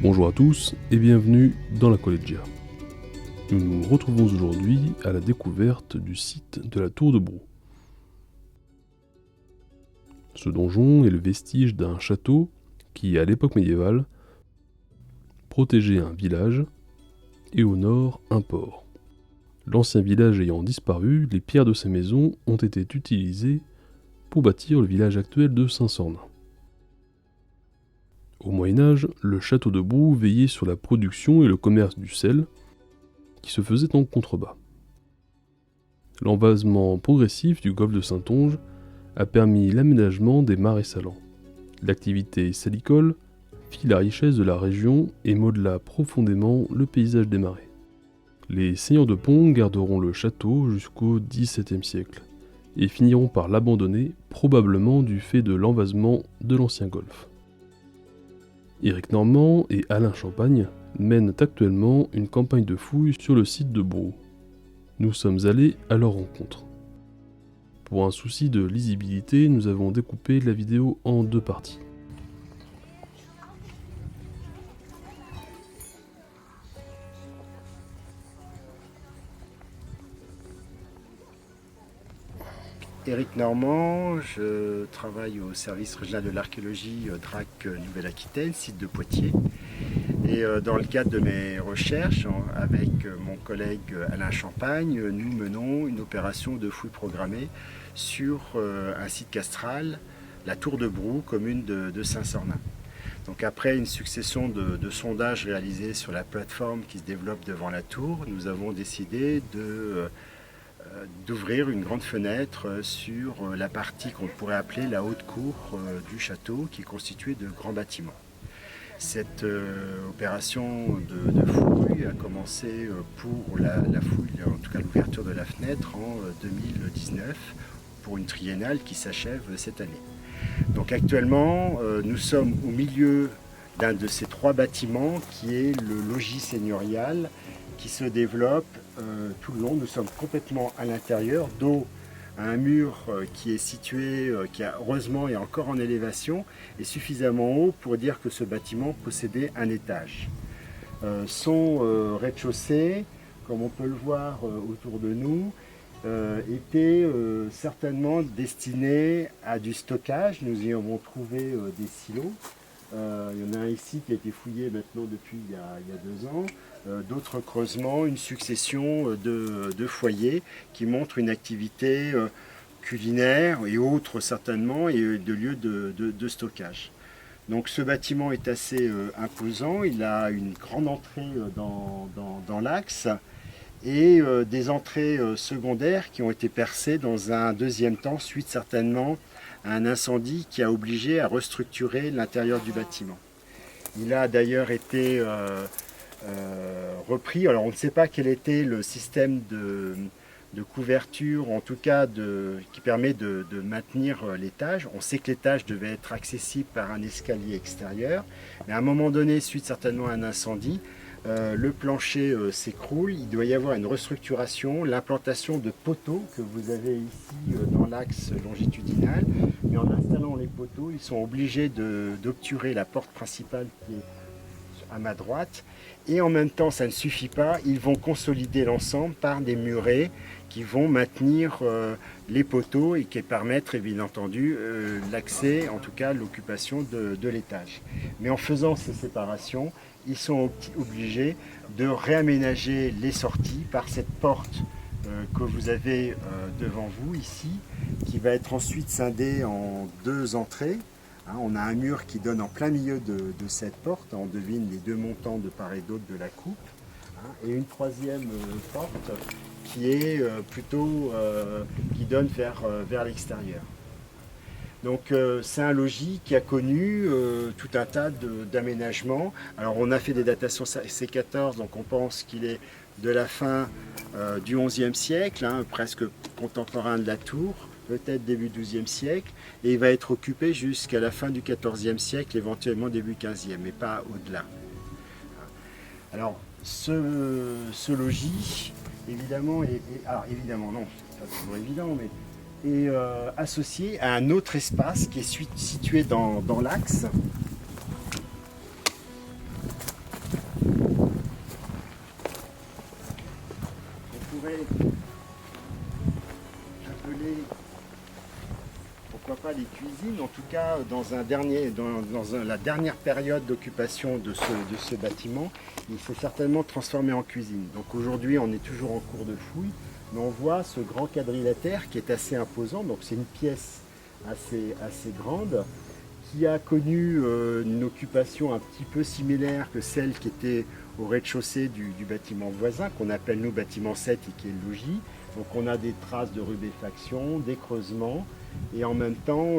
Bonjour à tous et bienvenue dans la Collegia. Nous nous retrouvons aujourd'hui à la découverte du site de la Tour de Brou. Ce donjon est le vestige d'un château qui, à l'époque médiévale, protégeait un village et au nord un port. L'ancien village ayant disparu, les pierres de ces maisons ont été utilisées pour bâtir le village actuel de Saint-Sornin. Au Moyen-Âge, le château de Brou veillait sur la production et le commerce du sel, qui se faisait en contrebas. L'envasement progressif du golfe de Saintonge a permis l'aménagement des marais salants. L'activité salicole fit la richesse de la région et modela profondément le paysage des marais. Les seigneurs de Pont garderont le château jusqu'au XVIIe siècle et finiront par l'abandonner, probablement du fait de l'envasement de l'ancien golfe. Éric Normand et Alain Champagne mènent actuellement une campagne de fouilles sur le site de Brou. Nous sommes allés à leur rencontre. Pour un souci de lisibilité, nous avons découpé la vidéo en deux parties. Éric Normand, je travaille au service régional de l'archéologie DRAC Nouvelle-Aquitaine, site de Poitiers. Et dans le cadre de mes recherches, avec mon collègue Alain Champagne, nous menons une opération de fouille programmée sur un site castral, la Tour de Brou, commune de Saint-Sornin. Donc après une succession de sondages réalisés sur la plateforme qui se développe devant la tour, nous avons décidé d'ouvrir une grande fenêtre sur la partie qu'on pourrait appeler la haute cour du château, qui est constituée de grands bâtiments. Cette opération de fouille a commencé pour la fouille, en tout cas l'ouverture de la fenêtre en 2019, pour une triennale qui s'achève cette année. Donc actuellement, nous sommes au milieu d'un de ces trois bâtiments qui est le logis seigneurial qui se développe tout le long. Nous sommes complètement à l'intérieur, dos à un mur qui est situé, qui heureusement est encore en élévation et suffisamment haut pour dire que ce bâtiment possédait un étage. Son rez-de-chaussée, comme on peut le voir autour de nous, était certainement destiné à du stockage. Nous y avons trouvé des silos. Il y en a un ici qui a été fouillé maintenant depuis il y a 2 ans. D'autres creusements, une succession de foyers qui montrent une activité culinaire et autres certainement, et de lieux de stockage. Donc ce bâtiment est assez imposant, il a une grande entrée dans l'axe et des entrées secondaires qui ont été percées dans un deuxième temps, suite certainement à un incendie qui a obligé à restructurer l'intérieur du bâtiment. Il a d'ailleurs été repris. Alors on ne sait pas quel était le système de couverture, en tout cas qui permet de maintenir l'étage. On sait que l'étage devait être accessible par un escalier extérieur, mais à un moment donné, suite certainement à un incendie, le plancher s'écroule, il doit y avoir une restructuration, l'implantation de poteaux que vous avez ici dans l'axe longitudinal, mais en installant les poteaux, ils sont obligés d'obturer la porte principale qui est à ma droite, et en même temps ça ne suffit pas, ils vont consolider l'ensemble par des murets qui vont maintenir les poteaux et qui permettre bien entendu l'accès, en tout cas l'occupation de l'étage. Mais en faisant ces séparations, ils sont obligés de réaménager les sorties par cette porte que vous avez devant vous ici, qui va être ensuite scindée en 2 entrées. On a un mur qui donne en plein milieu de cette porte, on devine les 2 montants de part et d'autre de la coupe, et une troisième porte qui est plutôt qui donne vers l'extérieur. Donc c'est un logis qui a connu tout un tas d'aménagements. Alors on a fait des datations C14, donc on pense qu'il est de la fin du XIe siècle, presque contemporain de la tour, peut-être début XIIe siècle, et il va être occupé jusqu'à la fin du XIVe siècle, éventuellement début XVe, mais pas au-delà. Alors ce logis, évidemment, évidemment non, c'est pas toujours évident, mais est associé à un autre espace qui est situé dans l'axe, pourquoi pas les cuisines. En tout cas, dans la dernière période d'occupation de ce bâtiment, il s'est certainement transformé en cuisine. Donc aujourd'hui, on est toujours en cours de fouille, mais on voit ce grand quadrilatère qui est assez imposant. Donc c'est une pièce assez grande, qui a connu une occupation un petit peu similaire que celle qui était au rez-de-chaussée du bâtiment voisin, qu'on appelle nous bâtiment 7 et qui est le logis. Donc on a des traces de rubéfaction, des creusements et en même temps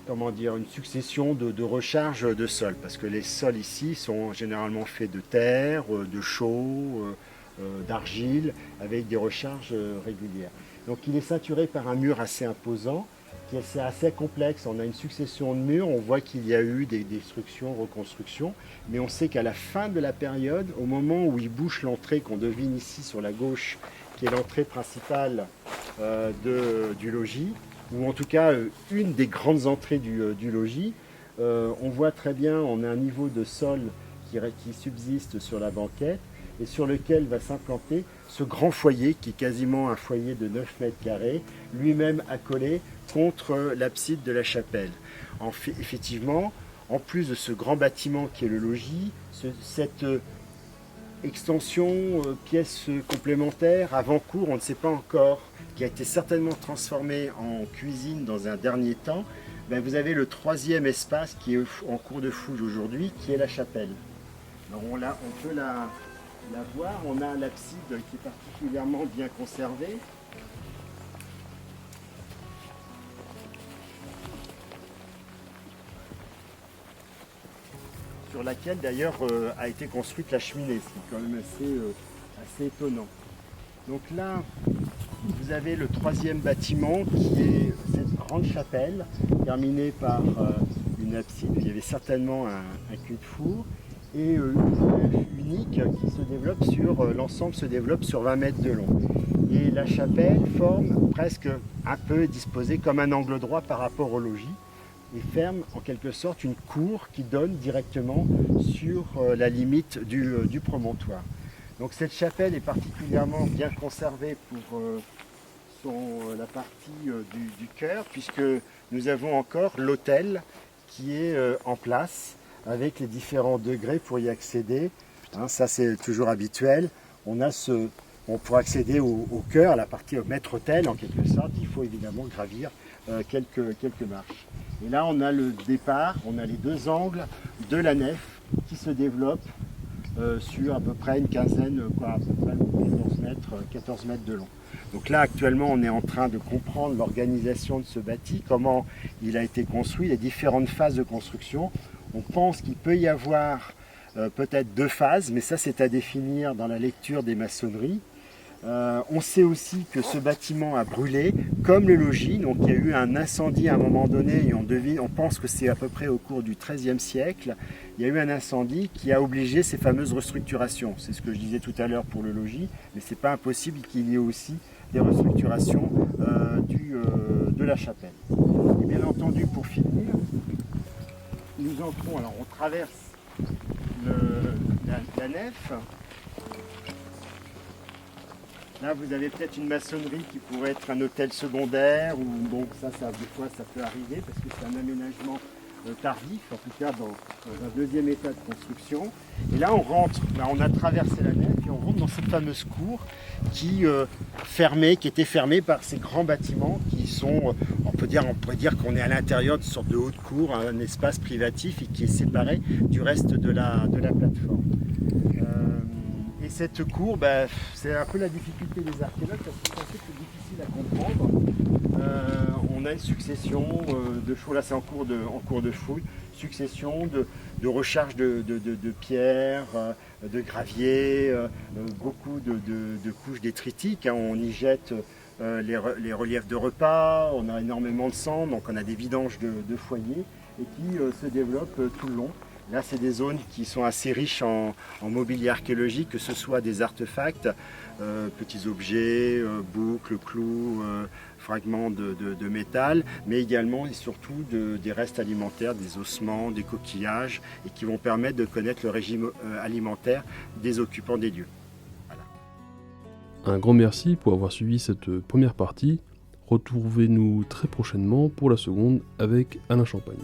une succession de recharges de sol, parce que les sols ici sont généralement faits de terre, de chaux, d'argile, avec des recharges régulières. Donc il est ceinturé par un mur assez imposant, qui est assez complexe. On a une succession de murs, on voit qu'il y a eu des destructions, reconstructions, mais on sait qu'à la fin de la période, au moment où il bouche l'entrée qu'on devine ici sur la gauche, qui est l'entrée principale du logis, ou en tout cas une des grandes entrées du logis, on voit très bien, on a un niveau de sol qui subsiste sur la banquette, et sur lequel va s'implanter ce grand foyer qui est quasiment un foyer de 9 mètres carrés, lui-même accolé contre l'abside de la chapelle. Effectivement, en plus de ce grand bâtiment qui est le logis, cette extension, pièce complémentaire, avant-cour, on ne sait pas encore, qui a été certainement transformée en cuisine dans un dernier temps, vous avez le troisième espace qui est en cours de fouille aujourd'hui, qui est la chapelle. Alors on peut la voir, on a l'abside qui est particulièrement bien conservée. Sur laquelle d'ailleurs a été construite la cheminée, ce qui est quand même assez étonnant. Donc là, vous avez le troisième bâtiment qui est cette grande chapelle, terminée par une abside. Il y avait certainement un cul-de-four. Et une nef unique qui se développe l'ensemble se développe sur 20 mètres de long. Et la chapelle forme presque un peu disposée comme un angle droit par rapport au logis et ferme en quelque sorte une cour qui donne directement sur la limite du promontoire. Donc cette chapelle est particulièrement bien conservée pour la partie du chœur, puisque nous avons encore l'autel qui est en place, avec les différents degrés pour y accéder. Ça c'est toujours habituel. Pour accéder au chœur, à la partie au maître-autel en quelque sorte, il faut évidemment gravir quelques marches. Et là on a le départ, on a les deux angles de la nef qui se développent sur à peu près une quinzaine, à peu près 14 mètres de long. Donc là actuellement on est en train de comprendre l'organisation de ce bâti, comment il a été construit, les différentes phases de construction. On pense qu'il peut y avoir peut-être 2 phases, mais ça c'est à définir dans la lecture des maçonneries. On sait aussi que ce bâtiment a brûlé, comme le logis, donc il y a eu un incendie à un moment donné, et on pense que c'est à peu près au cours du XIIIe siècle, il y a eu un incendie qui a obligé ces fameuses restructurations. C'est ce que je disais tout à l'heure pour le logis, mais c'est pas impossible qu'il y ait aussi des restructurations de la chapelle. Et bien entendu, pour finir, nous entrons, alors on traverse la nef. Là vous avez peut-être une maçonnerie qui pourrait être un hôtel secondaire, ou bon ça des fois ça peut arriver parce que c'est un aménagement tardif, en tout cas dans un deuxième état de construction. Et là on rentre, on a traversé la nef et on rentre dans cette fameuse cour qui était fermée par ces grands bâtiments qui sont, on pourrait dire qu'on est à l'intérieur d'une sorte de haute cour, un espace privatif et qui est séparé du reste de la plateforme. Et cette cour, c'est un peu la difficulté des archéologues parce que c'est difficile à comprendre. On a une succession de choses, là c'est en cours de fouille, succession de recharges de pierres, de gravier, beaucoup de couches détritiques. On y jette les reliefs de repas, on a énormément de sang, donc on a des vidanges de foyers et qui se développent tout le long. Là, c'est des zones qui sont assez riches en mobilier archéologique, que ce soit des artefacts, petits objets, boucles, clous, fragments de métal, mais également et surtout des restes alimentaires, des ossements, des coquillages, et qui vont permettre de connaître le régime alimentaire des occupants des lieux. Voilà. Un grand merci pour avoir suivi cette première partie. Retrouvez-nous très prochainement pour la seconde avec Alain Champagne.